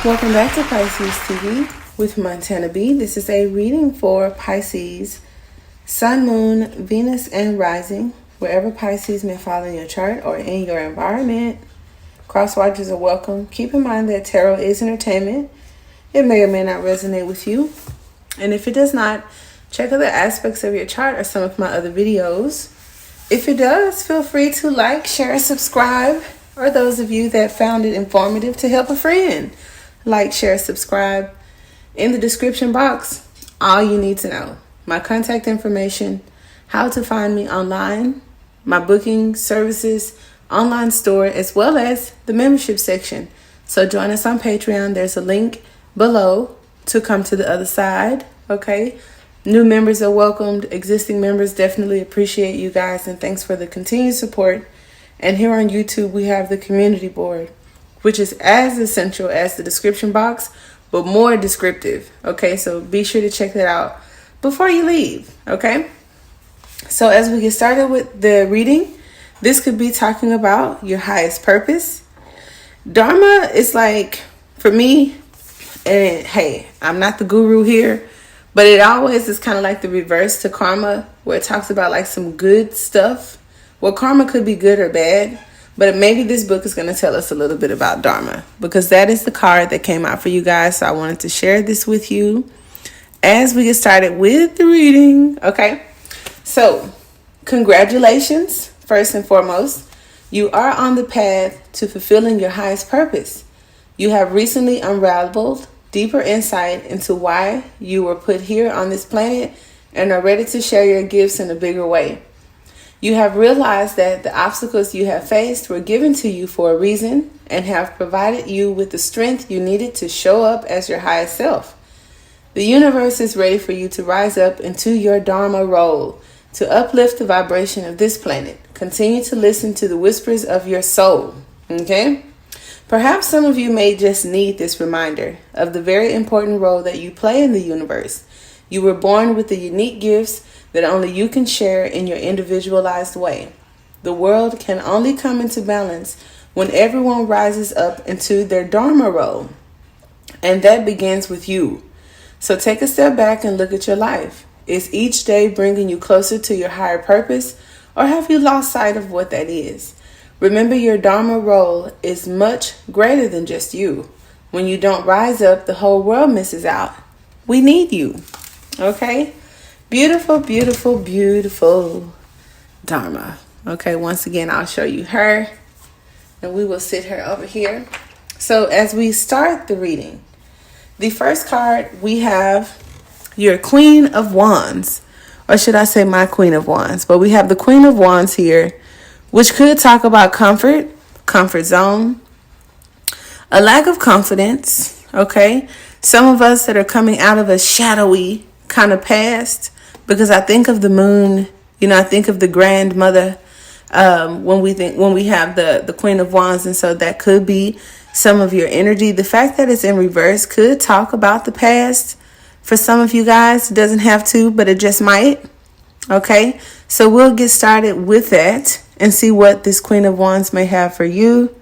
Welcome back to Pisces TV with Montana B. This is a reading for Pisces, Sun, Moon, Venus, and Rising, wherever Pisces may fall in your chart or in your environment. Cross watchers are welcome. Keep in mind that tarot is entertainment. It may or may not resonate with you. And if it does not, check other aspects of your chart or some of my other videos. If it does, feel free to like, share, and subscribe. Or those of you that found it informative, to help a friend. Like, share, subscribe. In the description box, all you need to know. My contact information, how to find me online, my booking services, online store, as well as the membership section. So join us on Patreon. There's a link below to come to the other side, okay? New members are welcomed. Existing members, definitely appreciate you guys, and thanks for the continued support. And here on YouTube, we have the community board, which is as essential as the description box, but more descriptive, okay? So be sure to check that out before you leave, okay? So as we get started with the reading, this could be talking about your highest purpose. Dharma is like, for me, and hey, I'm not the guru here, but it always is kind of like the reverse to karma, where it talks about like some good stuff. Well, karma could be good or bad, but maybe this book is going to tell us a little bit about Dharma, because that is the card that came out for you guys. So I wanted to share this with you as we get started with the reading. Okay, so congratulations, first and foremost. You are on the path to fulfilling your highest purpose. You have recently unraveled deeper insight into why you were put here on this planet and are ready to share your gifts in a bigger way. You have realized that the obstacles you have faced were given to you for a reason and have provided you with the strength you needed to show up as your highest self. The universe is ready for you to rise up into your Dharma role, to uplift the vibration of this planet. Continue to listen to the whispers of your soul, okay? Perhaps some of you may just need this reminder of the very important role that you play in the universe. You were born with the unique gifts that only you can share in your individualized way. The world can only come into balance when everyone rises up into their Dharma role. And that begins with you. So take a step back and look at your life. Is each day bringing you closer to your higher purpose, or have you lost sight of what that is? Remember, your Dharma role is much greater than just you. When you don't rise up, the whole world misses out. We need you. Okay? Beautiful, beautiful, beautiful Dharma. Okay, once again, I'll show you her. And we will sit her over here. So as we start the reading, the first card, we have your Queen of Wands. Or should I say my Queen of Wands? But we have the Queen of Wands here, which could talk about comfort, comfort zone, a lack of confidence, okay? Some of us that are coming out of a shadowy kind of past, because I think of the moon, I think of the grandmother when we have the Queen of Wands. And so that could be some of your energy. The fact that it's in reverse could talk about the past. For some of you guys, it doesn't have to, but it just might. Okay, so we'll get started with that and see what this Queen of Wands may have for you.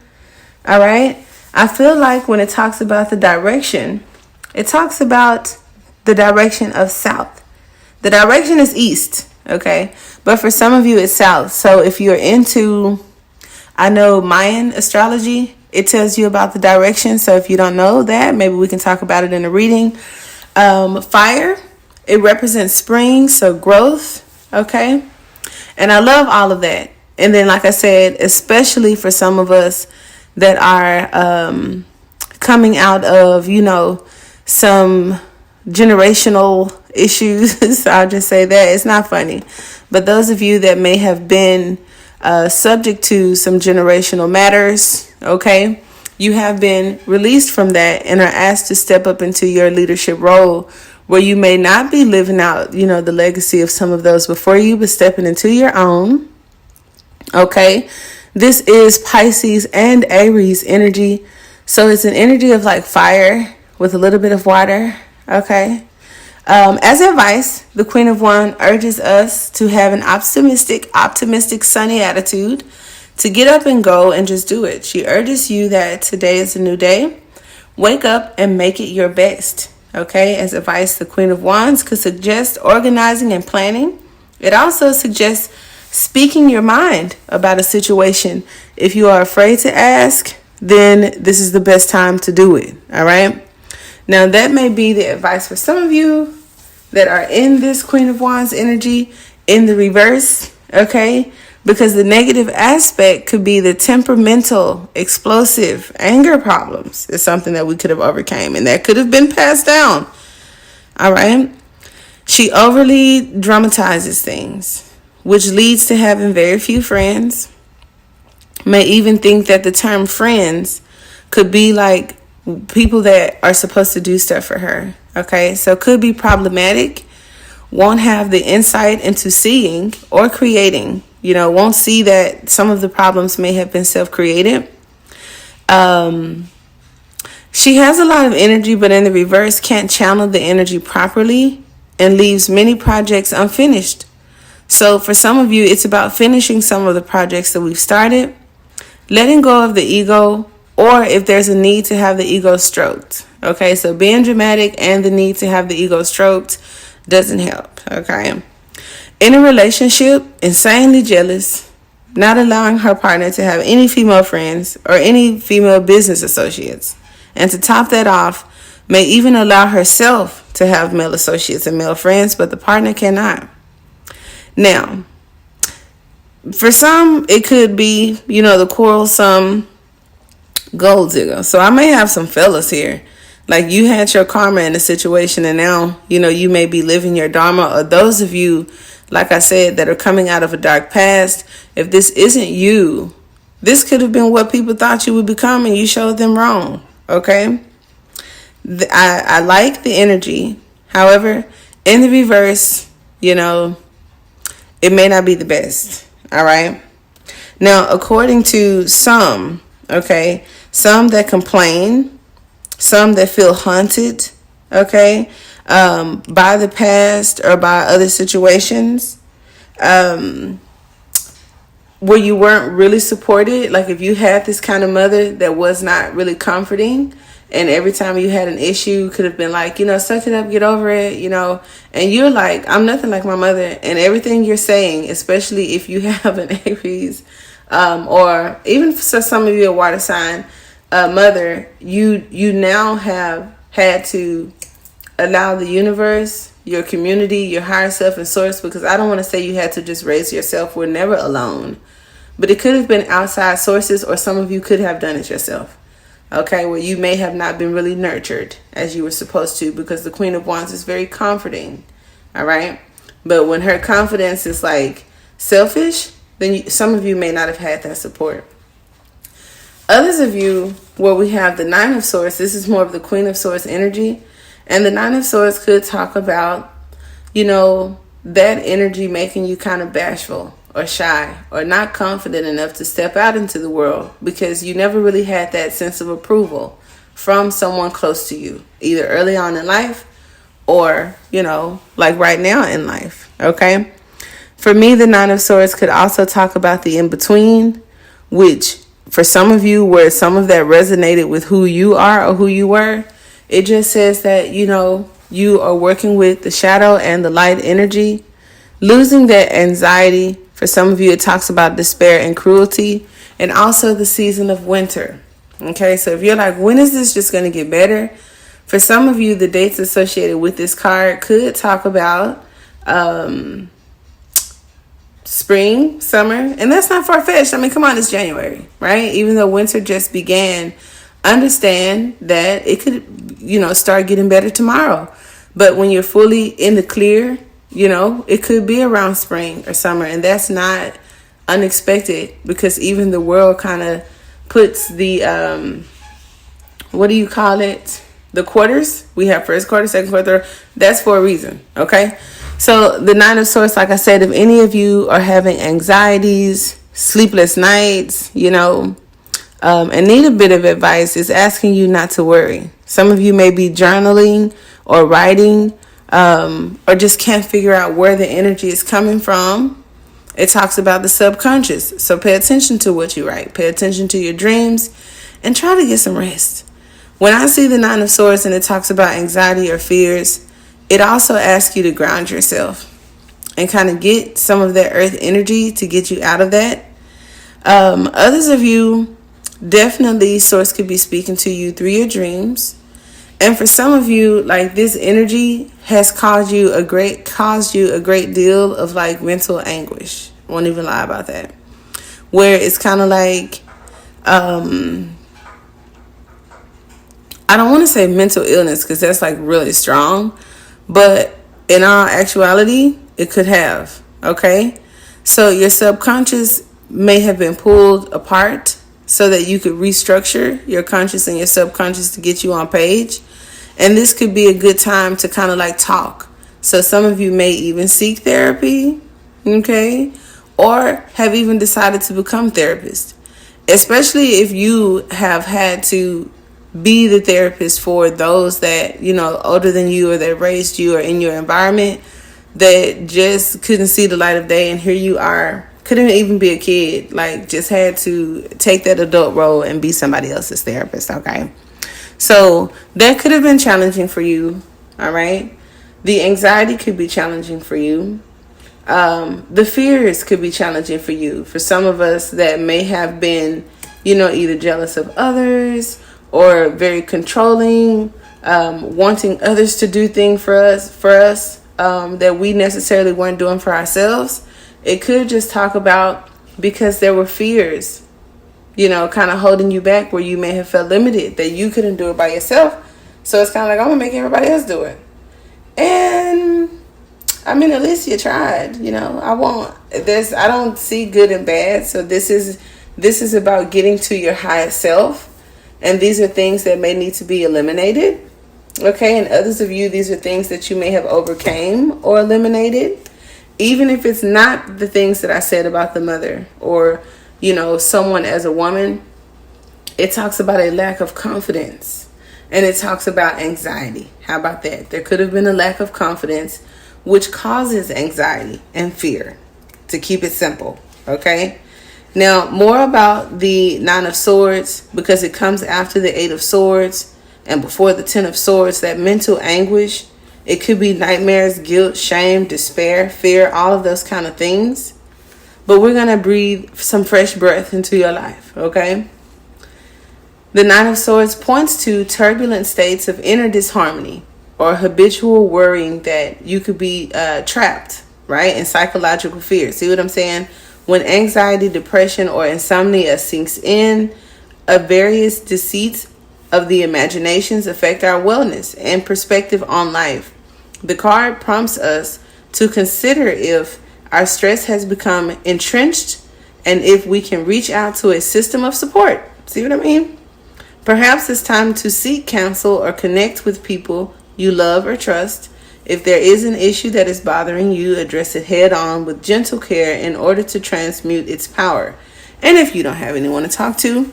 All right, I feel like when it talks about the direction, it talks about the direction of south. The direction is east, okay? But for some of you, it's south. So if you're into, I know Mayan astrology, it tells you about the direction. So if you don't know that, maybe we can talk about it in a reading. Fire, it represents spring, so growth, okay? And I love all of that. And then, like I said, especially for some of us that are coming out of, some generational issues. I'll just say that. It's not funny. But those of you that may have been subject to some generational matters, okay, you have been released from that and are asked to step up into your leadership role, where you may not be living out, the legacy of some of those before you, but stepping into your own. Okay, this is Pisces and Aries energy. So it's an energy of like fire with a little bit of water. Okay. As advice, the Queen of Wands urges us to have an optimistic, sunny attitude, to get up and go and just do it. She urges you that today is a new day Wake up and make it your best. Okay, as advice, the Queen of Wands could suggest organizing and planning. It also suggests speaking your mind about a situation. If you are afraid to ask, then this is the best time to do it. All right. Now, that may be the advice for some of you that are in this Queen of Wands energy in the reverse. Okay. Because the negative aspect could be the temperamental, explosive anger problems is something that we could have overcame, and that could have been passed down. All right. She overly dramatizes things, which leads to having very few friends. May even think that the term friends could be like people that are supposed to do stuff for her. Okay. So could be problematic. Won't have the insight into seeing or creating. Won't see that some of the problems may have been self-created. She has a lot of energy, but in the reverse, can't channel the energy properly and leaves many projects unfinished. So for some of you, it's about finishing some of the projects that we've started, letting go of the ego, or if there's a need to have the ego stroked. Okay, so being dramatic and the need to have the ego stroked doesn't help. Okay. In a relationship, insanely jealous, not allowing her partner to have any female friends or any female business associates. And to top that off, may even allow herself to have male associates and male friends, but the partner cannot. Now, for some, it could be, the quarrelsome gold digger. So I may have some fellas here. Like you had your karma in a situation and now, you may be living your dharma, or those of you, like I said, that are coming out of a dark past. If this isn't you, this could have been what people thought you would become and you showed them wrong. Okay. I like the energy. However, in the reverse, it may not be the best. All right. Now, according to some, some that complain, some that feel haunted, by the past or by other situations, where you weren't really supported. Like if you had this kind of mother that was not really comforting, and every time you had an issue could have been like, suck it up, get over it, and you're like, I'm nothing like my mother. And everything you're saying, especially if you have an Aries, or even for some of you a water sign mother, you now have had to allow the universe, your community, your higher self and source, because I don't want to say you had to just raise yourself. We're never alone. But it could have been outside sources, or some of you could have done it yourself. Where you may have not been really nurtured as you were supposed to, because the Queen of Wands is very comforting. All right. But when her confidence is like selfish, then some of you may not have had that support. Others of you, where we have the Nine of Swords, this is more of the Queen of Swords energy. And the Nine of Swords could talk about, that energy making you kind of bashful or shy or not confident enough to step out into the world, because you never really had that sense of approval from someone close to you, either early on in life or, like right now in life. Okay. For me, the Nine of Swords could also talk about the in-between, which for some of you, where some of that resonated with who you are or who you were, it just says that, you are working with the shadow and the light energy, losing that anxiety. For some of you, it talks about despair and cruelty, and also the season of winter. Okay, so if you're like, when is this just going to get better? For some of you, the dates associated with this card could talk about spring, summer, and that's not far-fetched. I mean, come on, it's January, right? Even though winter just began, understand that it could, start getting better tomorrow. But when you're fully in the clear, it could be around spring or summer, and that's not unexpected, because even the world kind of puts the, what do you call it? The quarters. We have first quarter, second quarter. That's for a reason. Okay. So the Nine of Swords, like I said, if any of you are having anxieties, sleepless nights, and need a bit of advice, is asking you not to worry. Some of you may be journaling or writing, or just can't figure out where the energy is coming from. It talks about the subconscious. So pay attention to what you write. Pay attention to your dreams and try to get some rest. When I see the Nine of Swords and it talks about anxiety or fears, it also asks you to ground yourself and kind of get some of that earth energy to get you out of that. Others of you, definitely Source could be speaking to you through your dreams. And for some of you, like, this energy has caused you a great deal of like mental anguish. Won't even lie about that. Where it's kind of like, I don't want to say mental illness because that's like really strong, but in all actuality, it could have. Okay, so your subconscious may have been pulled apart so that you could restructure your conscious and your subconscious to get you on page. And this could be a good time to kind of like talk. So some of you may even seek therapy, okay? Or have even decided to become therapists. Especially if you have had to be the therapist for those that, you know, older than you or that raised you or in your environment that just couldn't see the light of day. And here you are, couldn't even be a kid, like just had to take that adult role and be somebody else's therapist, okay? So that could have been challenging for you, all right? The anxiety could be challenging for you. The fears could be challenging for you. For some of us that may have been, you know, either jealous of others or very controlling, wanting others to do things for us that we necessarily weren't doing for ourselves. It could just talk about because there were fears, you know, kind of holding you back where you may have felt limited, that you couldn't do it by yourself. So it's kind of like, I'm going to make everybody else do it. And I mean, at least you tried, you know. I don't see good and bad. So this is about getting to your highest self. And these are things that may need to be eliminated. Okay. And others of you, these are things that you may have overcame or eliminated. Even if it's not the things that I said about the mother or, you know, someone as a woman, it talks about a lack of confidence and it talks about anxiety. How about that? There could have been a lack of confidence, which causes anxiety and fear, to keep it simple. Okay. Now, more about the Nine of Swords, because it comes after the Eight of Swords and before the Ten of Swords, that mental anguish. It could be nightmares, guilt, shame, despair, fear, all of those kind of things. But we're going to breathe some fresh breath into your life, okay? The Nine of Swords points to turbulent states of inner disharmony or habitual worrying that you could be trapped, right, in psychological fear. See what I'm saying? When anxiety, depression, or insomnia sinks in, various deceits of the imaginations affect our wellness and perspective on life. The card prompts us to consider if our stress has become entrenched and if we can reach out to a system of support. See what I mean? Perhaps it's time to seek counsel or connect with people you love or trust. If there is an issue that is bothering you, address it head on with gentle care in order to transmute its power. And if you don't have anyone to talk to,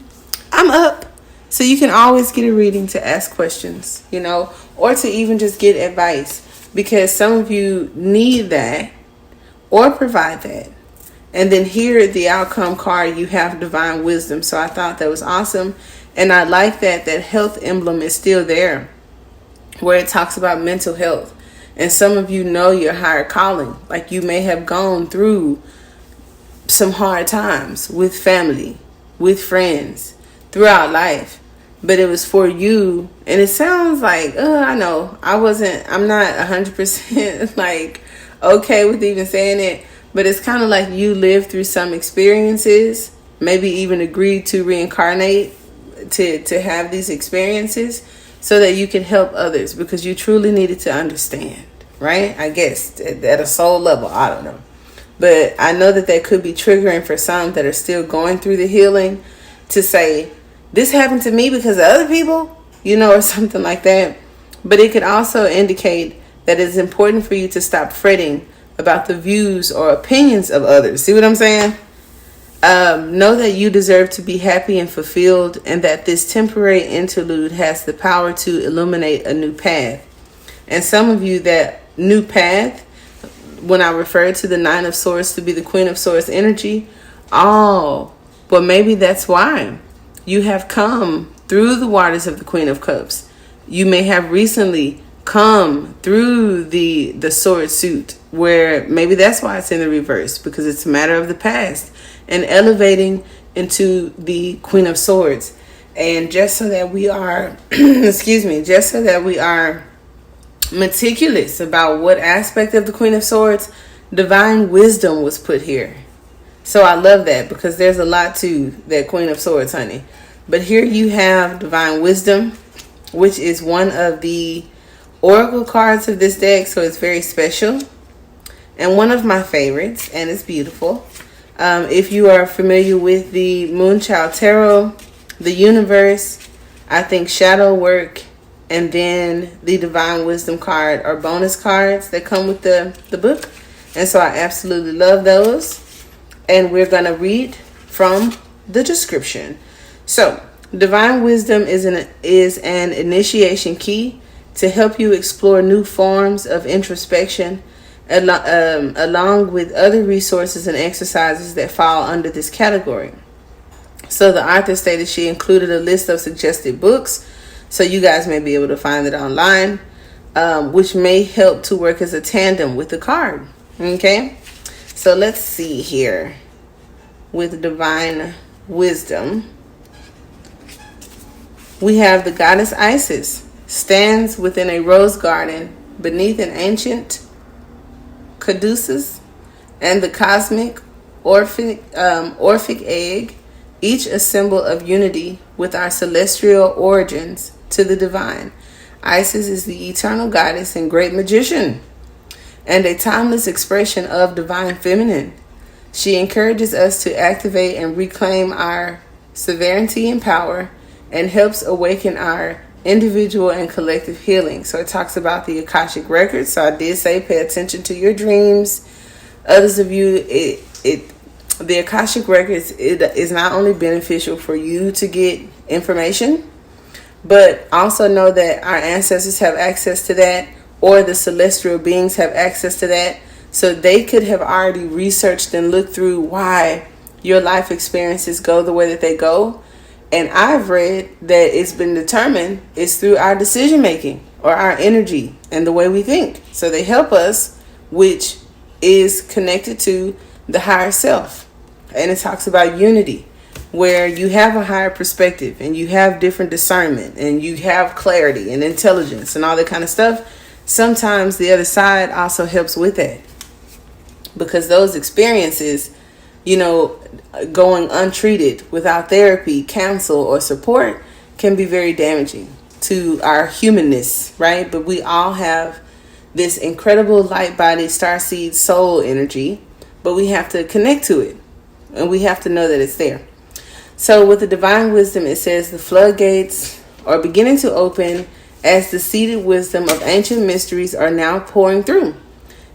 I'm up. So you can always get a reading to ask questions, you know, or to even just get advice, because some of you need that or provide that. And then here at the outcome card, you have divine wisdom. So I thought that was awesome. And I like that health emblem is still there, where it talks about mental health. And some of you know your higher calling. Like you may have gone through some hard times with family, with friends, throughout life. But it was for you. And it sounds like, I know, I'm not 100% like okay with even saying it. But it's kind of like you lived through some experiences, maybe even agreed to reincarnate to have these experiences so that you can help others, because you truly needed to understand, right? I guess at a soul level, I don't know. But I know that could be triggering for some that are still going through the healing to say, this happened to me because of other people, you know, or something like that. But it could also indicate that it's important for you to stop fretting about the views or opinions of others. See what I'm saying? Know that you deserve to be happy and fulfilled, and that this temporary interlude has the power to illuminate a new path. And some of you, that new path, when I refer to the Nine of Swords to be the Queen of Swords energy, but maybe that's why you have come through the waters of the Queen of Cups. You may have recently come through the sword suit, where maybe that's why it's in the reverse, because it's a matter of the past, and elevating into the Queen of Swords. And just so that we are just so that we are meticulous about what aspect of the Queen of Swords, divine wisdom was put here. So I love that, because there's a lot to that Queen of Swords, honey. But here you have divine wisdom, which is one of the oracle cards of this deck, so it's very special and one of my favorites, and it's beautiful. If you are familiar with the Moonchild Tarot, the universe, I think shadow work, and then the divine wisdom card are bonus cards that come with the book, and so I absolutely love those. And we're gonna read from the description. So divine wisdom is an initiation key to help you explore new forms of introspection, along with other resources and exercises that fall under this category. So the author stated she included a list of suggested books, so you guys may be able to find it online, which may help to work as a tandem with the card. Okay, so let's see here. With divine wisdom, we have the goddess Isis stands within a rose garden beneath an ancient caduceus and the cosmic Orphic egg, each a symbol of unity with our celestial origins to the divine. Isis is the eternal goddess and great magician, and a timeless expression of divine feminine. She encourages us to activate and reclaim our sovereignty and power, and helps awaken our individual and collective healing. So it talks about the Akashic records. So I did say pay attention to your dreams. Others of you, the Akashic records, it is not only beneficial for you to get information, but also know that our ancestors have access to that, or the celestial beings have access to that. So they could have already researched and looked through why your life experiences go the way that they go. And I've read that it's been determined it's through our decision making or our energy and the way we think. So they help us, which is connected to the higher self. And it talks about unity, where you have a higher perspective and you have different discernment and you have clarity and intelligence and all that kind of stuff. Sometimes the other side also helps with that, because those experiences, going untreated without therapy, counsel, or support can be very damaging to our humanness, right? But we all have this incredible light body, starseed soul energy, but we have to connect to it, and we have to know that it's there. So with the divine wisdom, it says the floodgates are beginning to open as the seated wisdom of ancient mysteries are now pouring through.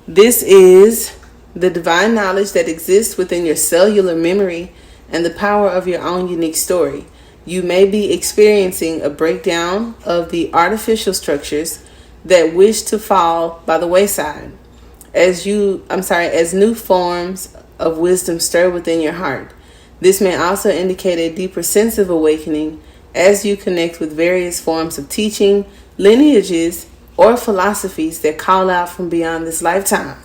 This is the divine knowledge that exists within your cellular memory and the power of your own unique story. You may be experiencing a breakdown of the artificial structures that wish to fall by the wayside as new forms of wisdom stir within your heart. This may also indicate a deeper sense of awakening as you connect with various forms of teaching, lineages, or philosophies that call out from beyond this lifetime.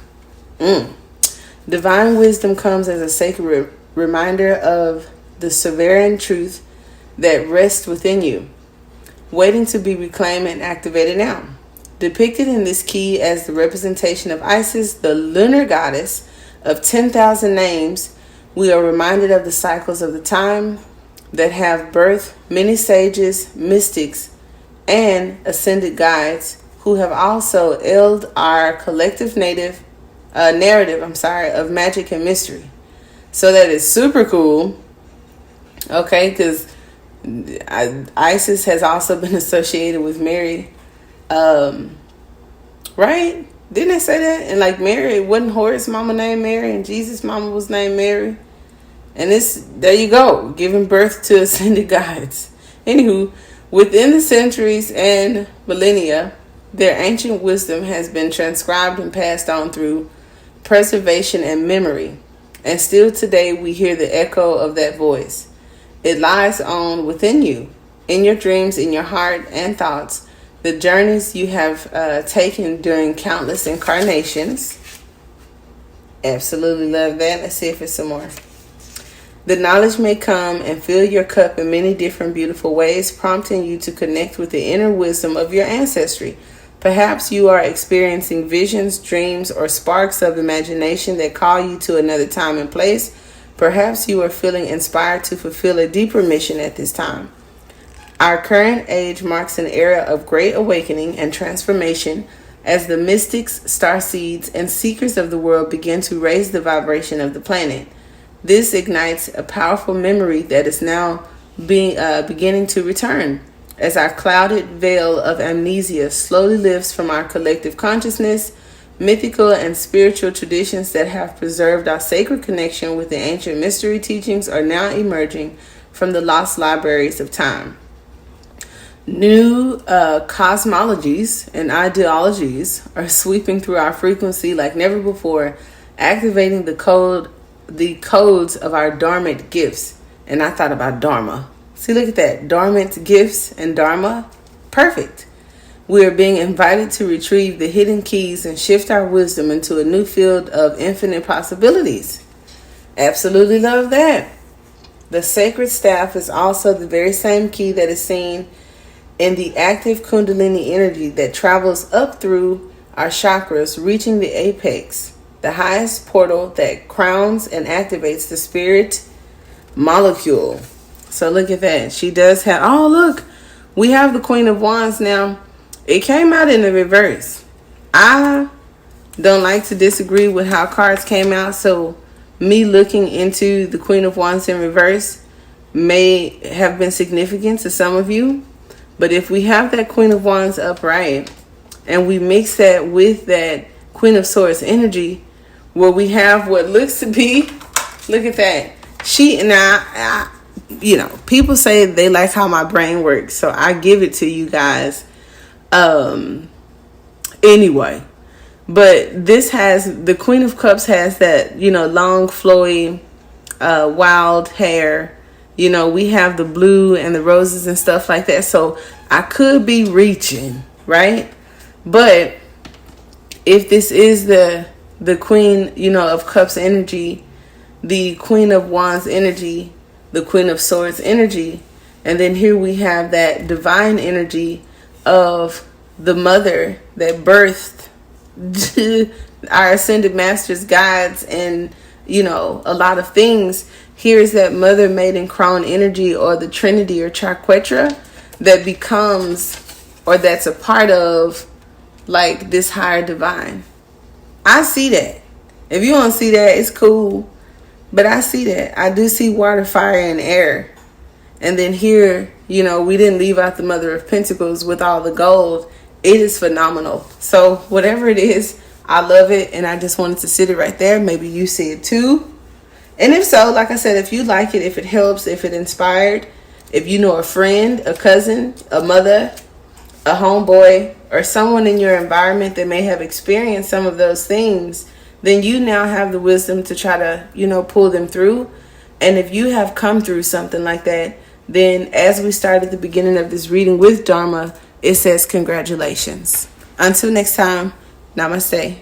Divine wisdom comes as a sacred reminder of the sovereign truth that rests within you, waiting to be reclaimed and activated now. Depicted in this key as the representation of Isis, the lunar goddess of 10,000 names, we are reminded of the cycles of the time that have birthed many sages, mystics, and ascended guides who have also elded our collective narrative of magic and mystery. So that is super cool. Okay, because Isis has also been associated with Mary. Right? Didn't they say that? And like Mary, wasn't Horace's mama named Mary and Jesus' mama was named Mary? And there you go, giving birth to ascended guides. Anywho, within the centuries and millennia, their ancient wisdom has been transcribed and passed on through preservation and memory. And still today we hear the echo of that voice. It lies on within you, in your dreams, in your heart and thoughts, the journeys you have taken during countless incarnations. Absolutely love that. Let's see if it's some more. The knowledge may come and fill your cup in many different beautiful ways, prompting you to connect with the inner wisdom of your ancestry. Perhaps you are experiencing visions, dreams, or sparks of imagination that call you to another time and place. Perhaps you are feeling inspired to fulfill a deeper mission at this time. Our current age marks an era of great awakening and transformation as the mystics, starseeds, and seekers of the world begin to raise the vibration of the planet. This ignites a powerful memory that is now beginning to return as our clouded veil of amnesia slowly lifts from our collective consciousness. Mythical and spiritual traditions that have preserved our sacred connection with the ancient mystery teachings are now emerging from the lost libraries of time. New cosmologies and ideologies are sweeping through our frequency like never before, activating the codes of our dormant gifts. And I thought about Dharma. See, look at that. Dormant gifts and Dharma. Perfect. We are being invited to retrieve the hidden keys and shift our wisdom into a new field of infinite possibilities. Absolutely love that. The sacred staff is also the very same key that is seen in the active Kundalini energy that travels up through our chakras, reaching the apex, the highest portal that crowns and activates the spirit molecule. So look at that. She does have, oh look, we have the Queen of Wands now. It came out in the reverse. I don't like to disagree with how cards came out, so me looking into the Queen of Wands in reverse may have been significant to some of you. But if we have that Queen of Wands upright and we mix that with that Queen of Swords energy, where we have what looks to be, look at that. She and I, people say they like how my brain works, so I give it to you guys anyway. But this has, the Queen of Cups has that, long, flowy, wild hair. We have the blue and the roses and stuff like that. So I could be reaching, right? But if this is the Queen, of Cups energy, the Queen of Wands energy, the Queen of Swords energy, and then here we have that divine energy of the mother that birthed our ascended masters, guides, and, a lot of things. Here's that mother, maiden, crone energy, or the Trinity or Triquetra that becomes, or that's a part of, like, this higher divine. I see that. If you don't see that, it's cool. But I see that. I do see water, fire, and air. And then here, we didn't leave out the Mother of Pentacles with all the gold. It is phenomenal. So whatever it is, I love it. And I just wanted to sit it right there. Maybe you see it too. And if so, like I said, if you like it, if it helps, if it inspired, if you know a friend, a cousin, a mother, a homeboy, or someone in your environment that may have experienced some of those things, then you now have the wisdom to try to, pull them through. And if you have come through something like that, then as we start at the beginning of this reading with Dharma, it says congratulations. Until next time, namaste.